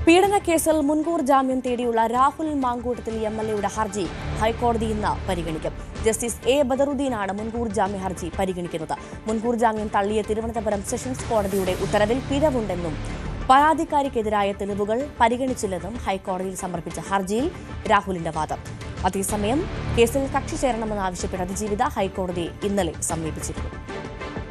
പീഡനക്കേസിൽ മുൻകൂർ ജാമ്യം തേടിയുള്ള രാഹുൽ മാങ്കൂട്ടത്തിൽ എംഎൽഎയുടെ ഹർജി ഹൈക്കോടതി ഇന്ന് പരിഗണിക്കും. ജസ്റ്റിസ് എ ബദറുദ്ദീനാണ് മുൻകൂർ ജാമ്യ ഹർജി പരിഗണിക്കുന്നത്. മുൻകൂർ ജാമ്യം തള്ളിയ തിരുവനന്തപുരം സെഷൻസ് കോടതിയുടെ ഉത്തരവിൽ പിഴവുണ്ടെന്നും പരാതിക്കാരിക്കെതിരായ തെളിവുകൾ പരിഗണിച്ചില്ലെന്നും ഹൈക്കോടതിയിൽ സമർപ്പിച്ച ഹർജിയിൽ രാഹുലിന്റെ വാദം. അതേസമയം കേസിൽ കക്ഷി ചേരണമെന്നാവശ്യപ്പെട്ട് അതിജീവിത ഹൈക്കോടതിയെ ഇന്നലെ സമീപിച്ചിരുന്നു.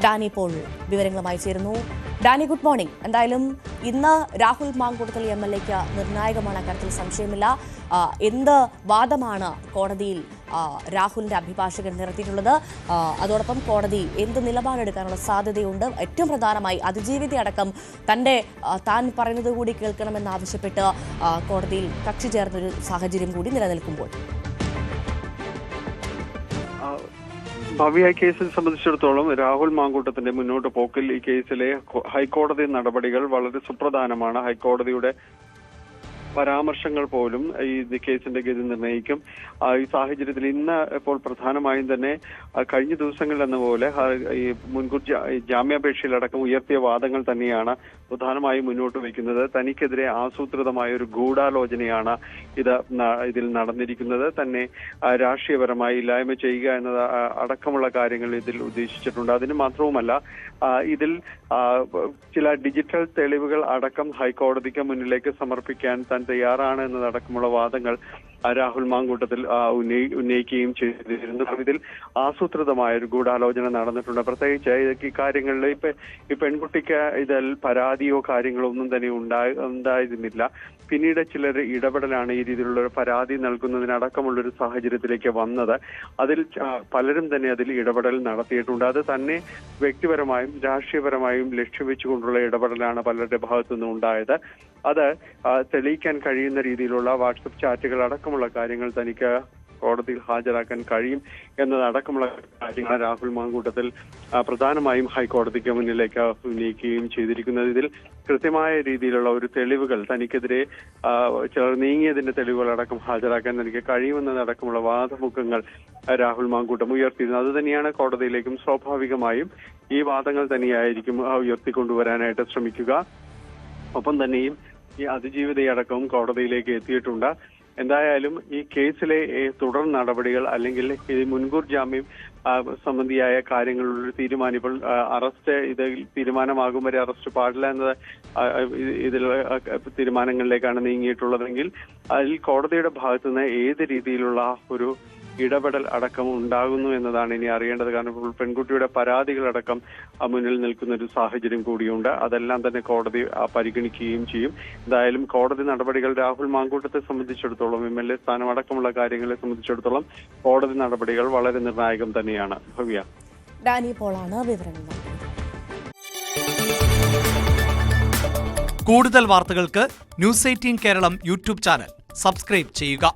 ഡാനി പോൾ വിവരങ്ങളുമായി ചേരുന്നു. Dani, good morning. എന്തായാലും ഇന്ന് രാഹുൽ മാങ്കൂട്ടത്തിൽ എംഎൽഎക്ക് നിർണായകമാണ്, അക്കാര്യത്തിൽ സംശയമില്ല. എന്ത് വാദമാണ് കോടതിയിൽ രാഹുലിന്റെ അഭിഭാഷകൻ നിരത്തിയിട്ടുള്ളത്? അതോടൊപ്പം കോടതി എന്ത് നിലപാടെടുക്കാനുള്ള സാധ്യതയുണ്ട്? ഏറ്റവും പ്രധാനമായി അതിജീവിതയടക്കം താൻ പറയുന്നത് കൂടി കേൾക്കണമെന്നാവശ്യപ്പെട്ട് കോടതിയിൽ കക്ഷി ചേർന്നൊരു സാഹചര്യം കൂടി നിലനിൽക്കുമ്പോൾ ഭവ്യ കേസിൽ സംബന്ധിച്ചിടത്തോളം രാഹുൽ മാങ്കൂട്ടത്തിന്റെ മുന്നോട്ട് പോക്കിൽ ഈ കേസിലെ ഹൈക്കോടതി നടപടികൾ വളരെ സുപ്രധാനമാണ്. ഹൈക്കോടതിയുടെ പരാമർശങ്ങൾ പോലും ഈ കേസിന്റെ ഗതി നിർണ്ണയിക്കും. ഈ സാഹചര്യത്തിൽ ഇന്ന് ഇപ്പോൾ പ്രധാനമായും തന്നെ കഴിഞ്ഞ ദിവസങ്ങളിൽ എന്ന പോലെ ഈ മുൻകൂർ ജാമ്യാപേക്ഷയിലടക്കം ഉയർത്തിയ വാദങ്ങൾ തന്നെയാണ് പ്രധാനമായും മുന്നോട്ട് വയ്ക്കുന്നത്. തനിക്കെതിരെ ആസൂത്രിതമായ ഒരു ഗൂഢാലോചനയാണ് ഇതിൽ നടന്നിരിക്കുന്നത്. തന്നെ രാഷ്ട്രീയപരമായി ഇല്ലായ്മ ചെയ്യുക എന്നത് അടക്കമുള്ള കാര്യങ്ങൾ ഇതിൽ ഉദ്ദേശിച്ചിട്ടുണ്ട്. അതിന് മാത്രവുമല്ല, ഇതിൽ ചില ഡിജിറ്റൽ തെളിവുകൾ അടക്കം ഹൈക്കോടതിക്ക് മുന്നിലേക്ക് സമർപ്പിക്കാൻ താൻ തയ്യാറാണ് എന്നതടക്കമുള്ള വാദങ്ങൾ രാഹുൽ മാങ്കൂട്ടത്തിൽ ഉന്നയിക്കുകയും ചെയ്തിരുന്നു. ഇതിൽ ആസൂത്രിതമായ ഒരു ഗൂഢാലോചന നടന്നിട്ടുണ്ട്. പ്രത്യേകിച്ച് ഈ കാര്യങ്ങളിൽ ഈ പെൺകുട്ടിക്ക് ഇതിൽ പരാതിയോ കാര്യങ്ങളോ ഒന്നും തന്നെ ഉണ്ടായിരുന്നില്ല. പിന്നീട് ചിലർ ഇടപെടലാണ് ഈ രീതിയിലുള്ള ഒരു പരാതി നൽകുന്നതിനടക്കമുള്ളൊരു സാഹചര്യത്തിലേക്ക് വന്നത്. അതിൽ പലരും തന്നെ അതിൽ ഇടപെടൽ നടത്തിയിട്ടുണ്ട്. അത് തന്നെ വ്യക്തിപരമായും രാഷ്ട്രീയപരമായും ലക്ഷ്യം വെച്ചുകൊണ്ടുള്ള ഇടപെടലാണ് പലരുടെ ഭാഗത്തുനിന്നും ഉണ്ടായത്. അത് തെളിയിക്കാൻ കഴിയുന്ന രീതിയിലുള്ള വാട്സപ്പ് ചാറ്റുകൾ അടക്കമുള്ള കാര്യങ്ങൾ തനിക്ക് കോടതിയിൽ ഹാജരാക്കാൻ കഴിയും എന്നതടക്കമുള്ള കാര്യങ്ങൾ രാഹുൽ മാങ്കൂട്ടത്തിൽ പ്രധാനമായും ഹൈക്കോടതിക്ക് മുന്നിലേക്ക് ഉന്നയിക്കുകയും ചെയ്തിരിക്കുന്നത്. ഇതിൽ കൃത്യമായ രീതിയിലുള്ള ഒരു തെളിവുകൾ തനിക്കെതിരെ ചിലർ നീങ്ങിയതിന്റെ തെളിവുകളടക്കം ഹാജരാക്കാൻ തനിക്ക് കഴിയുമെന്നതടക്കമുള്ള വാദമുഖങ്ങൾ രാഹുൽ മാങ്കൂട്ടം ഉയർത്തിയിരുന്നു. അത് തന്നെയാണ് കോടതിയിലേക്കും സ്വാഭാവികമായും ഈ വാദങ്ങൾ തന്നെയായിരിക്കും ഉയർത്തിക്കൊണ്ടുവരാനായിട്ട് ശ്രമിക്കുക. ഒപ്പം തന്നെയും ഈ അതിജീവിതയടക്കവും കോടതിയിലേക്ക് എത്തിയിട്ടുണ്ട്. എന്തായാലും ഈ കേസിലെ തുടർ നടപടികൾ അല്ലെങ്കിൽ ഈ മുൻകൂർ ജാമ്യം സംബന്ധിയായ കാര്യങ്ങളിലൊരു തീരുമാനം, ഇപ്പോൾ ഇതിൽ തീരുമാനമാകും വരെ അറസ്റ്റ് പാടില്ല എന്നത് ഇതിൽ തീരുമാനങ്ങളിലേക്കാണ് നീങ്ങിയിട്ടുള്ളതെങ്കിൽ അതിൽ കോടതിയുടെ ഭാഗത്തുനിന്ന് ഏത് രീതിയിലുള്ള ഒരു ഇടപെടൽ അടക്കം ഉണ്ടാകുന്നു എന്നതാണ് ഇനി അറിയേണ്ടത്. കാരണം ഇപ്പോൾ പെൺകുട്ടിയുടെ പരാതികളടക്കം മുന്നിൽ നിൽക്കുന്ന ഒരു സാഹചര്യം കൂടിയുണ്ട്. അതെല്ലാം തന്നെ കോടതി പരിഗണിക്കുകയും ചെയ്യും. എന്തായാലും കോടതി നടപടികൾ രാഹുൽ മാങ്കൂട്ടത്തെ സംബന്ധിച്ചിടത്തോളം എംഎൽഎ സ്ഥാനം അടക്കമുള്ള കാര്യങ്ങളെ സംബന്ധിച്ചിടത്തോളം കോടതി നടപടികൾ വളരെ നിർണായകം തന്നെയാണ്. ഭവ്യ, ഡാനി പോളാണ് വിവരങ്ങൾ. കൂടുതൽ വാർത്തകൾക്ക് news 18 Keralam YouTube channel subscribe ചെയ്യുക.